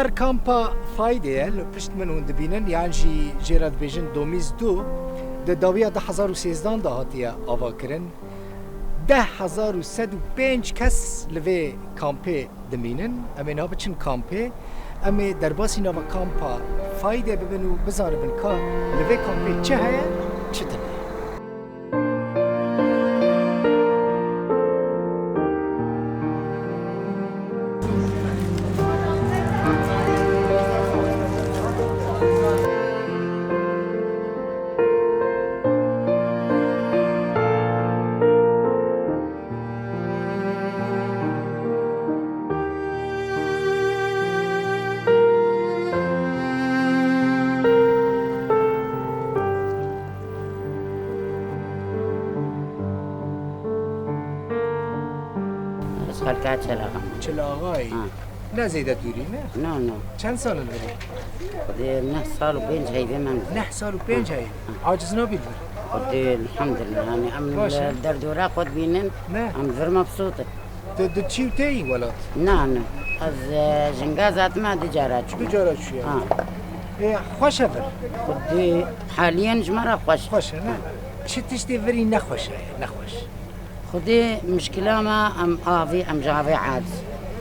سر کامپا فایده لپشت من هون دبینن یعنی جیراد بیجن 2002 ده داویا 1013 ده هاتیه آوا کرن 10,105 کس لوی کامپه دمینن اما اینا بچن کامپه اما در باسی نوا کامپا فایده ببینو بزار بن که لوی کامپه چه هیا چه تنه خالكات شلاغة. چلاغای نه زیده دوری نه؟ نه. چند سال داری؟ خدي 9 سال و5 هيبة من. 9 سال و 5 هی. عاجز نبید بود؟ خدي الحمد لله يعني عم الدردورة قد بينن. نه. عم زر مبسوطة. دو چی تایی ولات؟ نه. از جنگازات ما دجارات شو. دجارات شو. خوش افر. خدي حاليا جمرة خوش. خوش نه. چه تشتی وری نخوشه نخوش. خدي مشكلة ما ام آفي ام جافي عاد.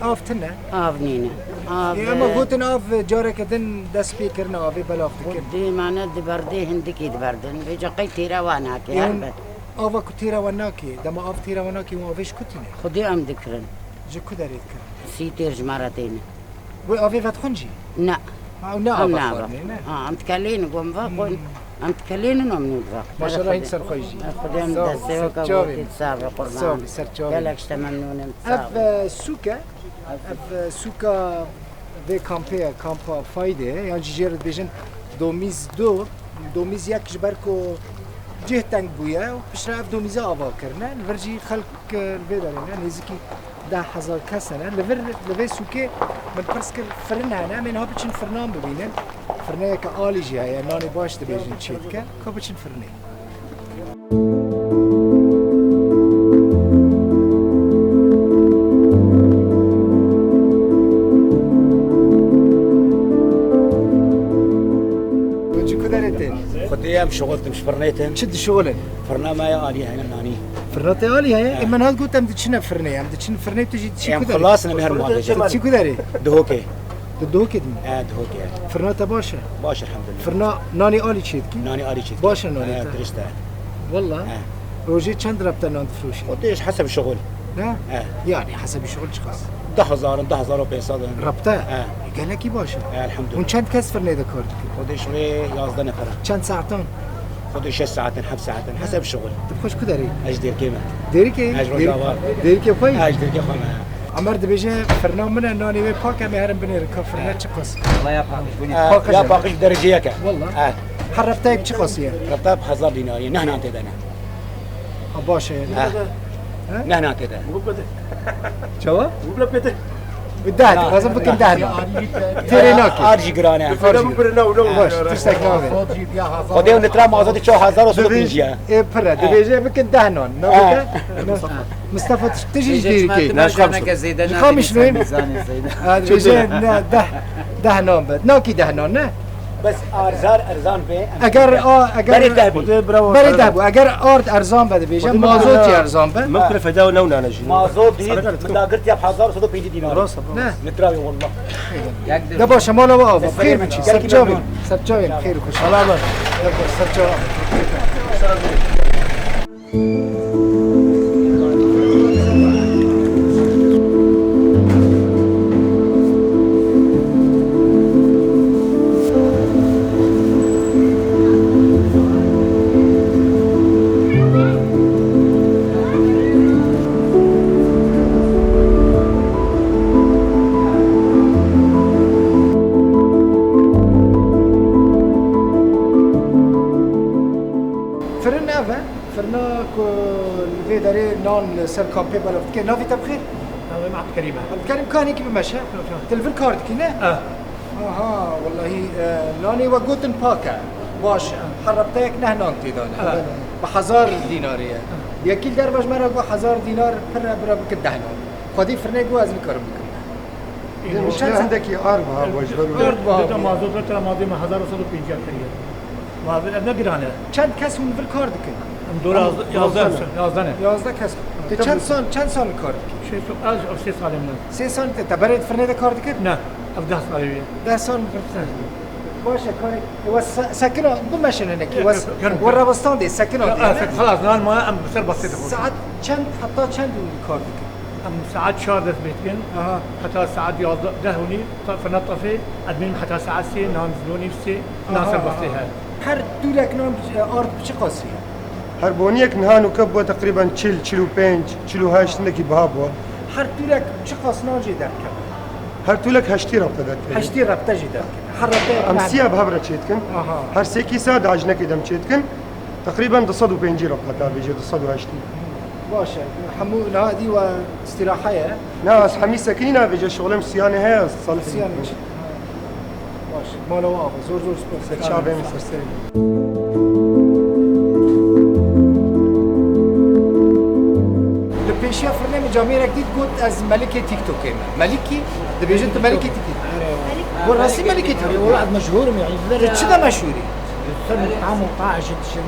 آفتنه؟ آفنينه. اما گوتن آف جاره کدن دست پی کرن آفی بلاف دکن. خدي معنا دبرده هندكي دبردن بيجا قي تيرا وانا كي هربت. آوا کو تیرا وناکی دم آف تیرا وناکی و آفیش کتینه. خدي ام ذكرن. جو کدارید کرد. سيتير جمرتين. و آفی فت خونجی؟ لا. او نه آفا خورنه نه. ام تكلين قوم فاقون. ام تكلين انهم نوضا. ما شاء الله هين سر خويجي. خدي ام دسته وكبوتي تسابق قربان. صافي سر جوابي. قالك اشتمنون اف سوكا به کامپا فایده یعنی جیرد بیشن 2001 جبر کو جه تنگ بویا و پیشرفت 2000 آوا کرنه ورجی خلق بدارن نزدیکی 10,000 کس نه لور سوکه من پرس کر فرن نه من ها بچن فرنام ببینن فرنه که عالی جه نانی باش دبیجن چیت که بچن فرنه خدي ام شغلت مش فرنيتن شد شغلن فرنا ما يالي هنا ناني فرناتي عالی هی من هاد گفتم دچنه فرنه هم دچنه فرنه تجي چی ام کداری خلاص انا مهر ما چی کداری دهوكي دو کدی دهوكي فرناتا باشه باش الحمد لله فرنا نانی عالی چید کی ناني آلي شيء باشه نانی درسته والله روزی چند ربط نان فروشی قديش حسب الشغل نه يعني حسب شغل چقدر 10,000 و 500 ربطه قال لك باشه الحمد لله اون چند کس فرنه دکار قديش وي 11 نفر چند ساعتان قديش 6 ساعات 7 ساعات حسب الشغل طب خوش كداري اجدير كيما ديري كي ديري كي خوي اجدير كي خوي عمر دبيجه فرنام من انوني وي باك مهرم بنير كفرنا تشقص الله يبارك يا باقي درجيك والله حرفتها بتشقص يا ربطها ب 1000 دينار نحن انت دنا باشه نحن انت دنا جوا وبلا بيت بدات لازم بك دهنا تريناكي ارجي جرانا باش تستكناوي خديهم نترا مازاد 4000 وصلوا بيجيا ايه برا دبيجه بك دهنون مصطفى تجي ديري كي ناشنا كزيدنا خامش نوين دبيجه دهنون بد ناكي دهنون نه بس ارزان به اگر برای دهبو اگر آرد ارزان بده بیشه مازوتی ارزان بده ممكن فداو نونا نجي مازوت دي دا قلت يا ب 1000 وصلوا بيجي دينار نه نتراوي والله ده باشه مالا واقف بخير بچی سرجاوین خیر و خوش سلامت سرجاوین نان سر كامبي بالا كي نافي تبخير مع كريمه كريم كان كيف ماشي تلفل كارد كنا اها والله ناني وقوتن باكا باش حربتك نهنان تيدانا ب1000 ديناريه يكيل درباش مرة 1000 دينار برا بك الدهنان خدي فرنيق وازن كرم مشكلة عندك أربعة وجبة دو مازوت رو ترى مازی من 1150 کریه و نگرانه چند کس اون ول کار دکن؟ دور 11 11 کس. تو چند سال کار دکن؟ از 3 سال من 3 سال تا برای فرنده کار دکن؟ نه 10 سالیه 10 سال فرنده. باشه کاری و سکنه بمشن نکی و رابستان دی سکنه دی. خلاص الان ما ام بسر بسيط ساعت چند حتی چند اون کار دکن؟ ام ساعات 4 دست بيتكن حتى ساعات 11 هوني فنطفي ادمين حتى ساعات 3 نانزلوني في ناصر بسيها هر دورک نام آرد بچه قاسی؟ هربونيك نهانو كبوا تقريبا 45 نكي بهابوا هر دورک چه قاس ناجی در کن؟ هر تولك هشتي ربطة دات هشتی ربطه جی در کن. هر ربطه أمسيها بهبرة تشيتكن هر سيكي ساد عجنك دم تشيتكن تقريبا 250 ربطة تابيجي 280 باشه حمو نادي و استراحه ناس حمي ساكنين بيجي شغلهم صيانة هي صالح سیانه باشه مالو آقا زور سپاس شعبي مسرسين لپیشیا فرنه جامعه رک دید گفت از ملک تیک توک ملکی دبیجن تو ملک تیک توک گفت راستی ملک تیک توک واحد مشهور يعني چه ده مشهوری طعم وطاعش الشيء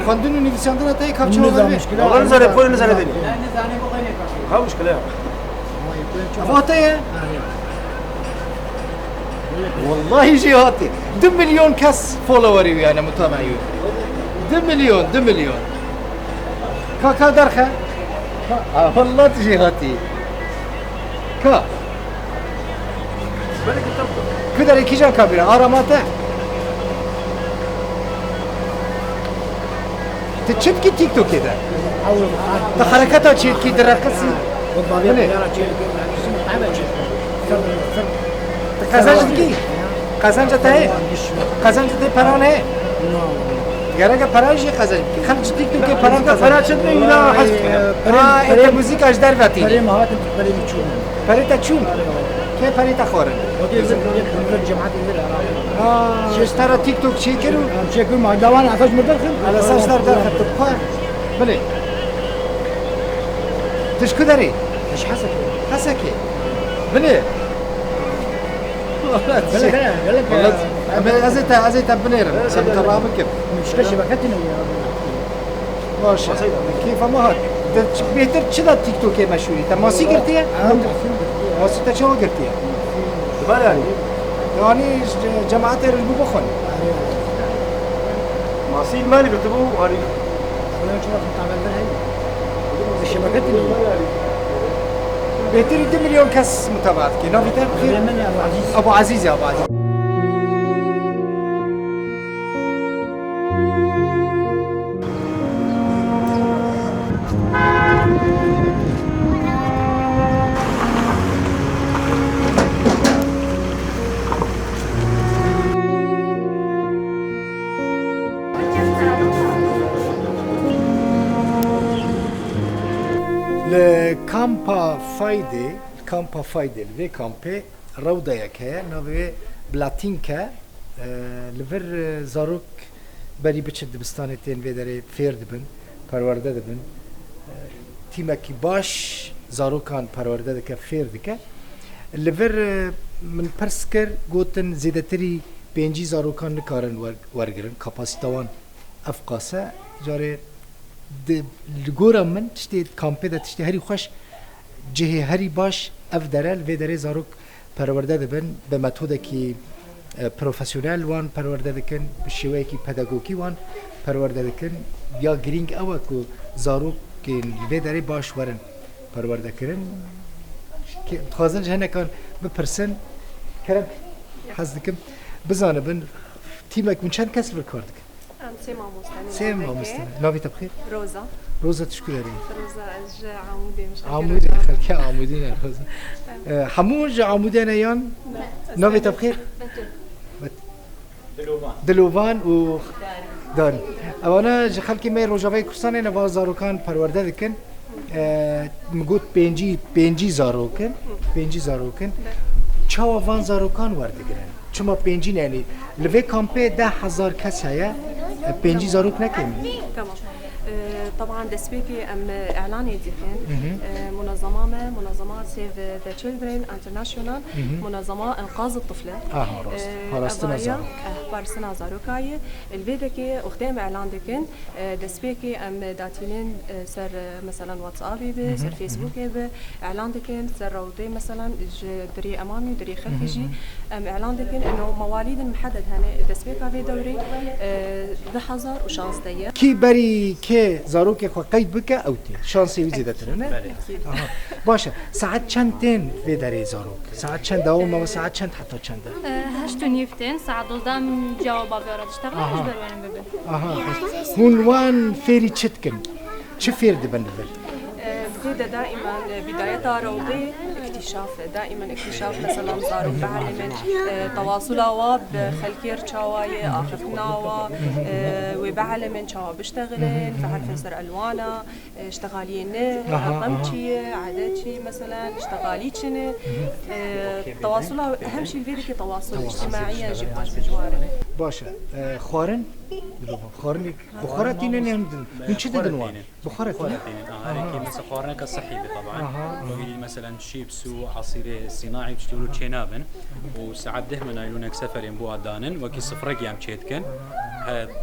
خواندن و نویساندن تایی کافچه نزا آقا مشكلة والله نزل يقول نزل دني ها مشكله فاتيه والله جهاتي 2 مليون كاس فولوري ويانا متابعين 2 مليون كا درخه والله جهاتي كا كدر كيجان كابيرا اراماته تشبكي تيك توك كده حركاتها كي درقسي قزنج تای قزنج تای پران ہے یارا کا پرانش قزنج خرج تیک تو پران کا فرا چت نہیں نا انت موزیک اجدار واتی بري مهات بري مشون پریتا چون که پریتا خورن ودي الجماعات اللي شو اشترى تيك توك شيكرو شكل ما دوان عطاش مدخل على اساس اشترى داخل تبقى بلي تشكو داري مش حسك حسكي بلي والله ازيت بنير سبت رابك مش شبكتنا باشه كيف ما هاد بهتر چلا تيك توك مشهوري تا ماسي قرتيه ماسي تا شو قرتيه يعني جماعات البو بخون ماسي مالي بتبو هاري انا شو تعمل هي شبكتنا بهتر 2 مليون كاس متابعات كي نوفي بخير ابو عزيز يا ابو عزيز کامپا فایده لوی کامپه رودا یکه نوی بلاتینکه لور زاروک بری بچه دبستان تین وی داره فیر دبن پرورده دبن تیمکی باش زاروکان پرورده دکه فیر دکه لور من پرس کر گوتن زیدتری پنجی زاروکان نکارن ورگرن کپاسیتوان افقاسه جاره لگورا من تشتی کامپه ده تشتی هری خوش جهه هری باش اف درل و دره زاروک پرورده دبن به متوده کی پروفسیونل وان پرورده دکن به شیوه کی پداگوگی وان پرورده دکن یا گرینگ اوه کو زاروک که و دره باش ورن پرورده کرن که خوازن جهنه کان بپرسن کرم حز دکم بزانه بن تیمک من چند کس برکار دکن سه ماموستانه ناوی تبخیر؟ روزا روزا تشكو داري؟ روزا اج عمودي مش عمودي خلكي عمودين روزا حموج عمودين ايان نوفي تبخير؟ دلوفان و داري اوانا خلكي مي روجاوي كرساني نوا زاروكان پرورده دكن مگوت پنجی زاروکن چاوا وان زاروکان ورده گرن چما پنجی نینی لوی کامپه 10,000 کس هیا پنجی زاروک نکنی تمام طبعا دسبيكي ام اعلاني ديكن منظمات سيف ذا تشيلدرن انترناشونال منظمه انقاذ الطفله بارستنا زاروكاي الفيدكي وخدام اعلان ديكن دسبيكي ام داتينين سر مثلا واتسابي بي سر فيسبوكي بي اعلان ديكن سر روضي مثلا دري امامي دري خلفي ام اعلان ديكن انه مواليد محدد هنا دسبيكا في دوري بحذر وشانس ديه كي بري كي زاروك خو قيد بك او تي شانسي وزيدة ترنا باشا ساعات چندين في داري زاروك ساعات چند دوام و ساعات چند حتى چند هشت و نیفتن ساعت 12 جواب آویارد اشتغل هش بروانم ببین هون وان فيري چتكن چه فير دبن دبل بدأ دائما بدايتها روضي دائما اكتشاف مثلا زاروك بعلم تواصلها بخلكير تشاواي اخفناوا وبعلم تشاوا بشتغل بعرف نسر الوانا اشتغالين قمتشي عاداتشي مثلا اشتغاليتشن تواصلها اهم شيء فيديك تواصل اجتماعي جباش بجواره باشا خوارن خورنك بخارتين نهمدن من شد دنوان بخارتين هذيك مثل خورنك الصحي طبعا مثلا شيبسو عصير صناعي بيشتغلوا تشينابن وساعات دهمنا يلونك سفر ينبوها دانن وكي صفرق يام تشيتكن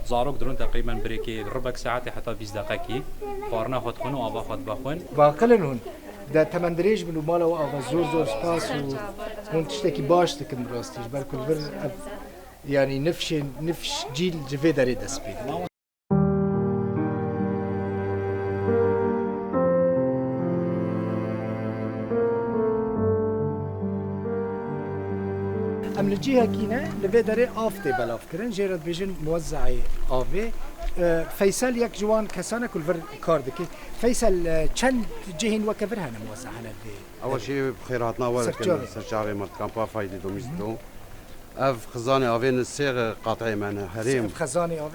زاروك درون تقريبا بريكي ربع ساعات حتى 20 دقيقه خورنا خد خنو ابا خد بخون باقلن ده تمندريج من مالا و زور سباس و تشتكي باش تكن براستيش بالكل بر يعني نفش جيل جفي داري دسبي ام الجهه كينا لفي داري افتي بلاف كرن جيرد بيجن موزعي افي فيصل يك جوان كسانه كل فر كاردكي فيصل چند جهين وكفر هنا موزع على اول شيء بخيراتنا ولكن سرجاري مرت كامبا فايدي دوميستو اف خزانه افين السيغ قاطعي معنا هريم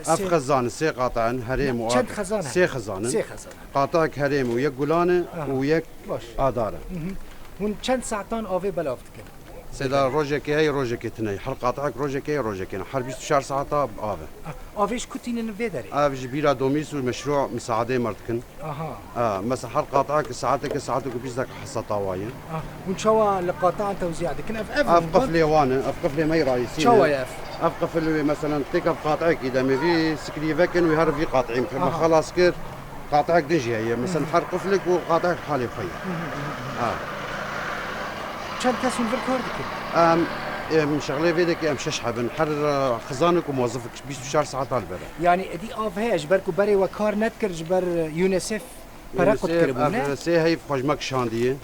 اف خزانه سي قاطعا هريم چند خزانه سي خزانه قاطعك هريم ويك قولانه ويك اداره هون چند ساعتان افي بلاف كن سيدا روجكي هي روجكي تني حل قاطعك روجكي حل 24 ساعه افي افيش كنتين نفيدري افيش بيرا دوميس مشروع مساعده مرتكن مثلا حل قاطعك ساعتك بيزك حصه طوايه وان شاء القاطع توزيع لكن اف قفله وانا اف قفله مي رئيسيه شو يا اف قفله مثلا تيك قاطعك اذا ما في سكريفكن ويهرب في قاطعين خلاص كير قاطعك دجي هي مثلا حل قفلك وقاطعك حالي خي كان كاسون بالكاردك من شغله فيدك ام ششحه حر خزانك وموظفك 24 ساعه طالبه يعني دي اوف هي اجبركم بري وكار نتكر جبر يونيسف براقت كربونه سي هي خجمك شانديه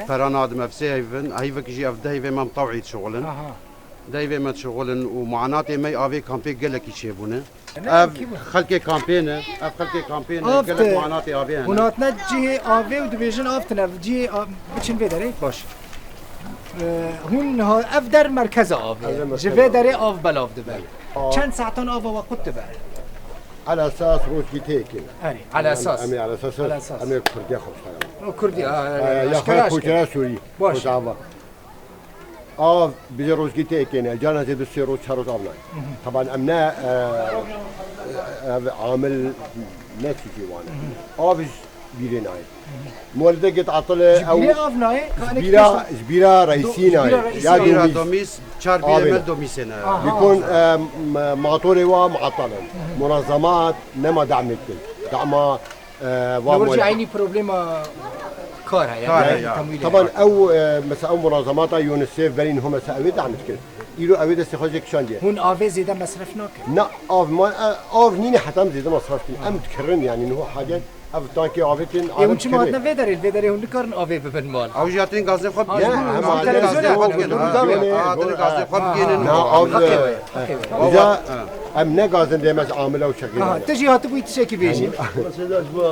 براناد ما سي هي فك جي اف دايفه ما مطوعي شغلن دايفه ما شغلن ومعاناتي مي افي كامبي قال لك يشيبونه خلكي كامبين خلكي كامبين قال لك معاناتي افي وناتنا جي افي وديفيجن افتنا جي بتشن فيدري باش هون افدر مركز آف جفه داره آف بلاف دبر چند ساعتان آف وقت دبر على اساس روسي تيكي على اساس على اساس امي كردي خلص كردي يا اخي كوترا سوري باش بيجي روسي تيكي جانا زي بس روس شروط طبعا امنا عامل نفسي وانا افج بيريناي مولده قد عطله او جبيره رئيسينا يا دوميس چار بيرمل دوميسنا يكون معطوله ومعطله منظمات نما دعمت دعمها ورجع عيني بروبليما كارها يعني طبعا او مثلا او منظمات يونيسيف بين هم ساوي دعمت كل يلو اوي دست خوجك شانديه هون افي زيدا مصرفناك لا اف ما اف نيني حتى زيدا مصرفتي ام تكرن يعني انه حاجه اف تانكي افيتين اون شي ماتنا فيدري هون كارن افي ببن مال او جاتين غاز خب اذا ام نغازن ديمس عامله وشكل تجي هاتبو تشكي بيجي اسبوع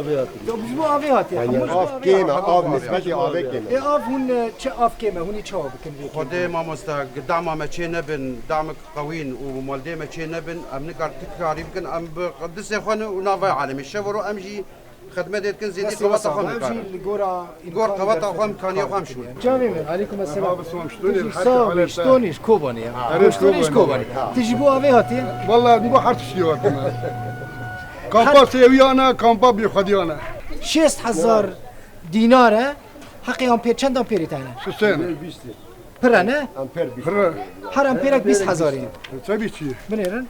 افيات يعني اف كيما اف نسبه افي كيما اف هون اف كيما هون تشاو بكن خدي ما مستا قدام ما تشي نبن دعمك قوين ومالدي ما تشي نبن ام نقدر تكاري يمكن ام بقدس يخون ونافع عالم الشبرو امجي خدمه ديتكن زيدي قوات اخوان غور قوات اخوان كان يقام شو جامي عليكم السلام شلونيش كوباني شلونيش كوباني تجيبوا افي هاتي والله نبو حرت شيو كامبا سيويانا كامبا بيخديانا 6000 دينار حقي امبير چند امبيري تاعنا؟ سوسين برانه؟ امبير هر امبيرك 20000 تبي شي منيرن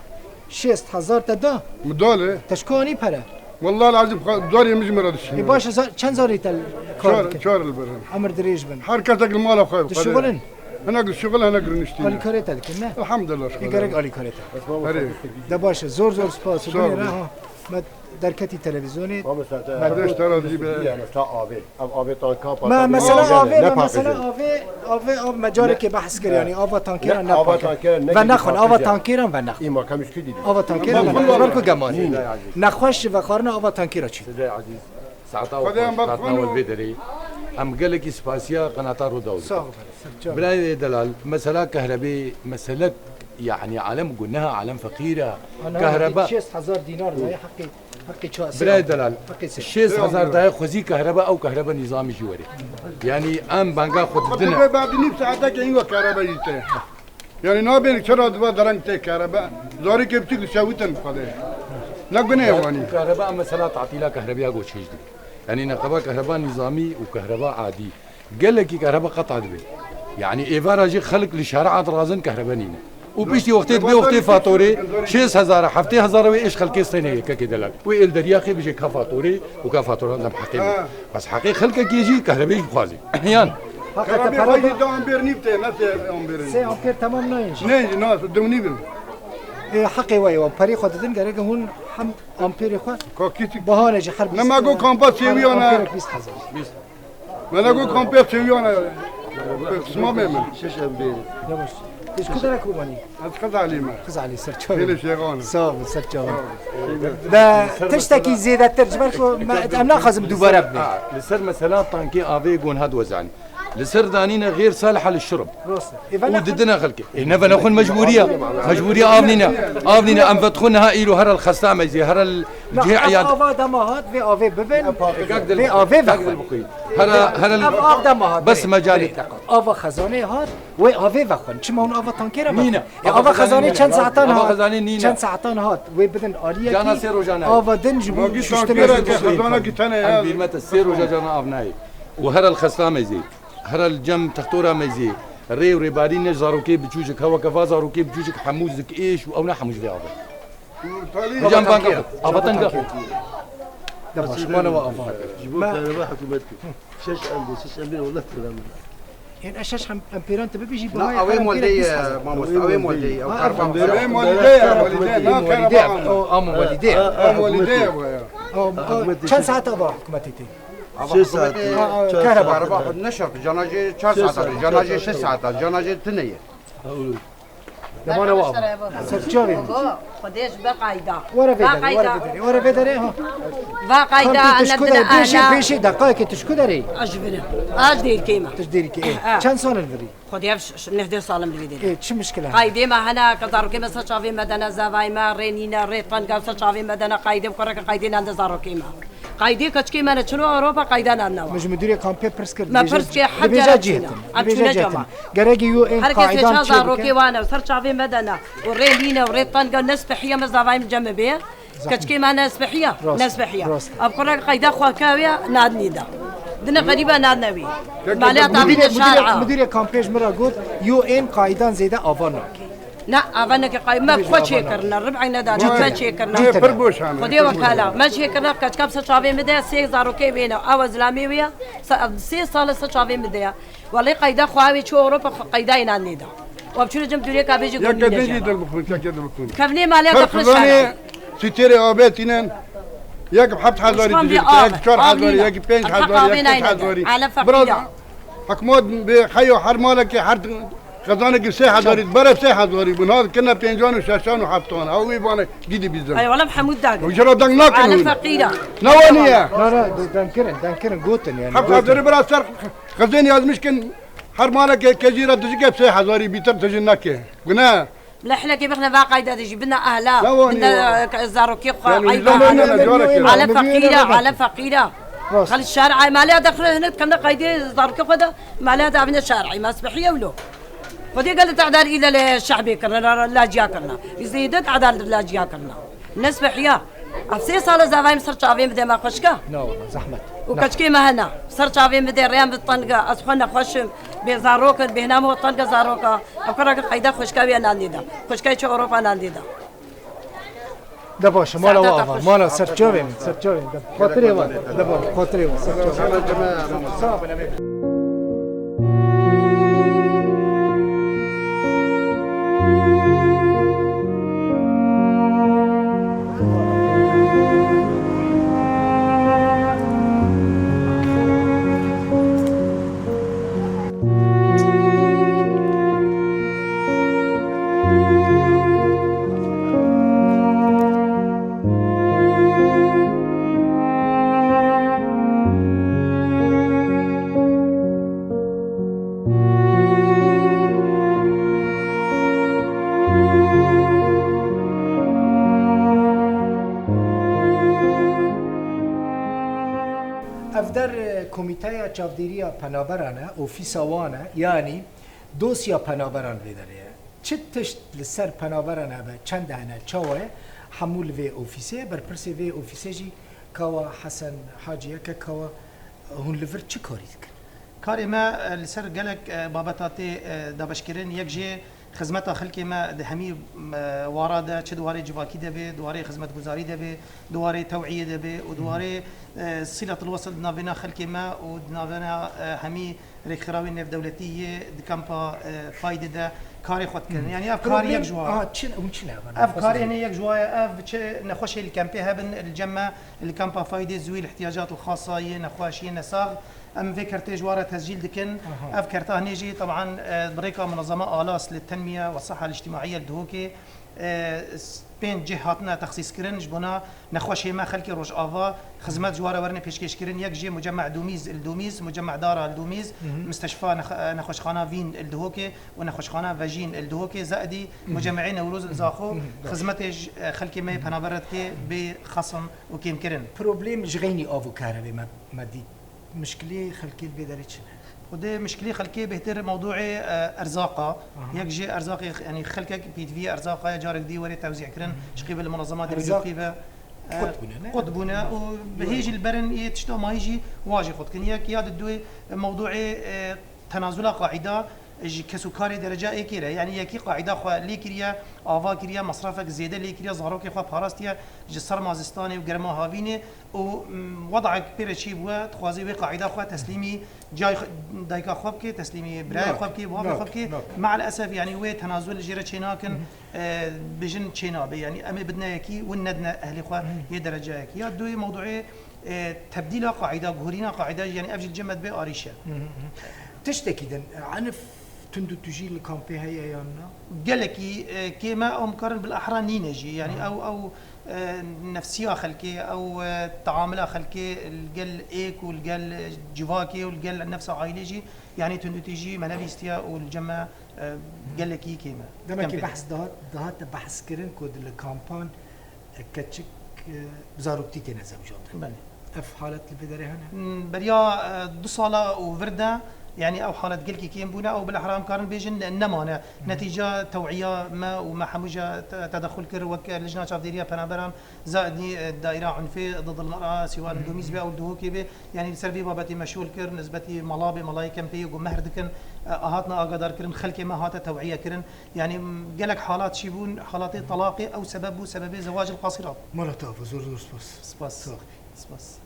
6000 تدا مدالة تشكوني برا والله العظيم دوري مجمرة دشي باش چند زاري تل شهر البرهن امر دريج بن حركتك المال خير تشغلن انا اقول شغل انا اقول نشتي الي كاريتا لكن الحمد لله شكرا يقرق الي كاريتا ده باشه زور سپاس بنيره ما دركتي تلفزيوني قديش ترى تجيب ما مثلا آوه مجاری که بحث کرد یعنی آوه تانکیران و نخون آوه تانکیران و نخون ایما کمش کدی آوه تانکیران و نخون برکو گمانی نخوش و خارنا آوه تانکیرا چی ساعتها وقتنا والبدري ام قال لك اسباسيا قناطار ودولة بلاي دلال مسألة كهرباء مسألة يعني عالم قلناها عالم فقيرة كهرباء 6000 دينار ده حقي بلاي دلال 6000 ده خوزي كهرباء او كهرباء نظامي جواري يعني ام بانقا خد الدنيا بعد نيب ساعتك ايوه كهرباء يته يعني نابين شرا دوا درنت كهرباء زوري كبتك شاوتن قضيه نقبنا يواني كهرباء مسألة تعطيلها كهرباء قوش هجدي يعني نقبا كهرباء نظامي وكهرباء عادي قال لك كهرباء قطع دبي يعني ايفارا جي خلق لشارع رازن كهرباء نينا وبيشتي وقتي تبي وقتي فاتوري 6000 حفتي هزار وايش خلقي صينيه كده لك ويل درياخي بيجي كفاتوري وكفاتوره لم حقيقي بس حقيقي خلقك يجي كهرباء خوازي احيانا كهرباء يجي دو امبير نيبته نفس امبير سي امبير تمام نينج نينج ناس دوني بال حقي وای و پری خودتن گره که هون هم امپیر خود بهانه جی خرب نما گو کامپا سیویانا 20000 من گو کامپا سیویانا اسمه من شش امبير يا ايش كده لك روماني خذ علي ما خذ علي سرتشو هنا شيغان صاب سرتشو ده تشتكي زيادة ترجمة ما ناخذ دوباره ابني لسر مثلا طانكي افي جون هاد وزعني لسر دانينا غير صالحه للشرب وددنا خلقي هنا بناخذ مجبوريه افنينا ام فتخونها ايلو هر الخسامه زي هر الجيعيات افا دماهات في افي ببن في افي هر بس مجال افا خزانه هات و افي بخون چما اون افا تانكيرا نينا افا خزانه چند ساعتان هات چند ساعتان هات و بدن عاليه جانا سيرو جانا افا دنج شتمه خزانه كتانه يا بيرمت السيرو جانا افناي وهر الخسامه زي هر الجم تختورة مزي الري وريبارين زاروكي بجوجك هوا كفا زاروكي بجوجك حموزك ايش واونا حموز لي افا جنب بانك افا دبش ما نوا افا جيبوا كهرباء حكومتكم شش امبير والله كلام يعني اشاش امبيران تبي بيجي لا اوي مولدي ماموس اوي مولدي او كاربا اوي مولدي كم ساعة ابا حكومتي 6 ساعات كهرباء نشر جناجي 4 ساعات جناجي 6 ساعات جناجي ثنيه دمانه واقف سرچاوي خديش بقايده ورا بدري ها بقايده انا بدنا بيشي دقائق تشكو داري اجبنا اجدير كيما تجديري كي كم سنه الفري خديش نهدر صالم الفيديو ايه شو مشكله قايده ما هنا كدارو كيما سچاوي مدنا زاوي ما رينينا ريطان قال سچاوي مدنا قايده بقرك قايدين عند زارو كيما قايده كچكي من شنو اوروبا قايده لنا مش مديريه كامبي برسكر ما برسكي حتى جهه جراجي يو ان قاعدان زارو كي وانا سرچاوي مدنا ورينينا وريطان قال نسبحيه مزاوي جنبي كچكي ما نسبحيه ابقرك قايده خواكاويه نادنيدا دنا غريبه نادنوي مالها طابين الشارع مديريه كامبيج مرة قلت يو ان قايدان زيدا افانا لا أفنك قايم ما خوشي كرنا ربع ندان ما شيء كرنا خدي وكالة ما شيء كرنا كاب سشافي مديا 6000 كي بينا أو زلامي ويا 6 سال سشافي مديا والله قايدة خواوي شو أوروبا قايدة ينانيدا وبشو جم دوري كابيجي كفني مالي دخل الشارع ستيري أبيتين ياك بحبت حزوري ياك شور حزوري ياك بينج حزوري ياك حزوري على حكمود بخيو حرمالك حرد خزانك بساحة داري برا بساحة داري بنهار كنا بينجان وشاشان وحبطان أو يبانا جدي بيزن أي والله محمود داقر وجرى دان ناكل على فقيرة نوانية لا دانكرن قوتن يعني حبطة داري برا سر خزاني هذا مشكن حرمالك كجيرة تجيك بساحة داري بيتر تجناك قلنا لحنا كيف احنا بقى قايدة تجي بدنا أهلا بدنا زاروكي على فقيرة خلي الشارع ما لا دخل هنا كنا قايدين زاروكي خدا ما لا دعنا الشارع ما سبحية ولو خدي قالت عدال إلى الشعبي كرنا لا جيا كرنا يزيدت عدال لا جيا كرنا الناس بحياة سي سال زاویم سر چاویم بده ما خوشکا نه والله زحمت وكشكي ما هنا سر چاویم بده ريان بالطنقه اصحنا خوشم بزاروك بهنام الطنقه زاروكا افكرك قيده خوشكا بيا نانديدا خوشكا چه اوروبا نانديدا ده باشه مالا واقعا مالا سر چاویم ده خاطری وان ده باشه خاطری وان سر چاویم افدر کمیته چاودیری پنابرانه اوفیساوانه یعنی دوسیا پنابران بداره چه تشت لسر پنابرانه به چند دهنه چاوه حمول وی اوفیسه بر پرسی وی اوفیسه جی کوا حسن حاجیه که کوا هون لفر چه کاری کن؟ کاری ما لسر گلک بابتاتی دابشکرین یک جه خدمت خلقی ما دهمی وارده چه دواره جواکی دبی دواره خدمت گزاری دبی دواره توعیه دبی و دواره صلة الوصل نافنا خلقی ما و نافنا همی رخراوی نف دولتیه دکمپا فایده ده کاری خود کردن یعنی افکار یک جواه افکار یعنی یک جواه اف چه نخوش الكامبي هبن الجمع الكامبا فایده زوی الاحتياجات الخاصه نخواشی نساغ ام فكرت جواره تسجيل دكن افكرتها نيجي طبعا بريكا منظمه آلاس للتنميه والصحه الاجتماعيه الدهوكي بين جهاتنا تخصيص كرن جبنا نخوشي ما خلكي روج آفا خدمات جواره ورنه بيشكش كرن يك جي مجمع دوميز الدوميز مجمع دارا الدوميز مستشفى نخوشخانه فين الدهوكي ونخوشخانه فاجين الدهوكي زائدي مجمعين نوروز زاخو خدمات خلكي ما بنابرت كي بخصم وكيم كرن بروبليم جغيني افو كهرباء ما دي مشكلة خلكي البدري شنو؟ وده مشكلة خلكي بهتر موضوع أرزاقة يجي أرزاق يعني خلكك بيدفي أرزاقة جارك دي وري توزيع كرن شقيب المنظمات اللي بيجيبها قطبنا وبهيجي البرن يتشتو ما يجي واجي خد كن ياك ياد الدوي موضوع تنازل قاعدة كسكري درجة إكيرة يعني يكي قاعدة خو ليكريا آوا كريا مصرفك زيادة ليكريا ظهروك خو باراستيا جسر مازستاني وجرما هافيني ووضعك بيرشي بوا تخوازي بقاعدة خو تسليمي جاي دايكا خوبكي تسليمي براي خوبكي وهذا خوبكي مع الأسف يعني هو تنازل جيرة شيناكن بجن شينابي يعني أمي بدنا يكي وندنا أهلي خو هي درجة يكي يا دوي موضوعي تبديل قاعدة جهورينا قاعدة يعني أفجل جمد بأريشة تشتكي دن عنف تندو تجي الكامبي هي يانا قالكي كيما او مقارن بالاحرى نينجي يعني او نفسيه خلكي او تعاملها خلكي القل ايك والقل جواكي والقل نفسه عائلجي يعني تندو تجي منافيستيا والجمع قالكي كيما دمكي بحث دهات بحث كرن كود الكامبان كتشك بزاروكتي كنا زوجات اف حالة البدري هنا بريا 2 صاله وفرده يعني او حالة قلكي كيم بونا او بالاحرام كارن بيجن نمانه نتيجه توعيه ما وما حموجه تدخل كر وك لجنه شافديريا بنابرام زائدني الدائره عنفي ضد المراه سواء الدوميز بي او الدهوكي بي يعني سربي بابتي مشغول كر نسبتي ملابي ملاي كمبي ومهر دكن اهاتنا اقدر كرن خلكي ما هات توعيه كرن يعني قالك حالات شيبون حالات طلاق او سبب زواج القاصرات مرتاف زور سباس سباس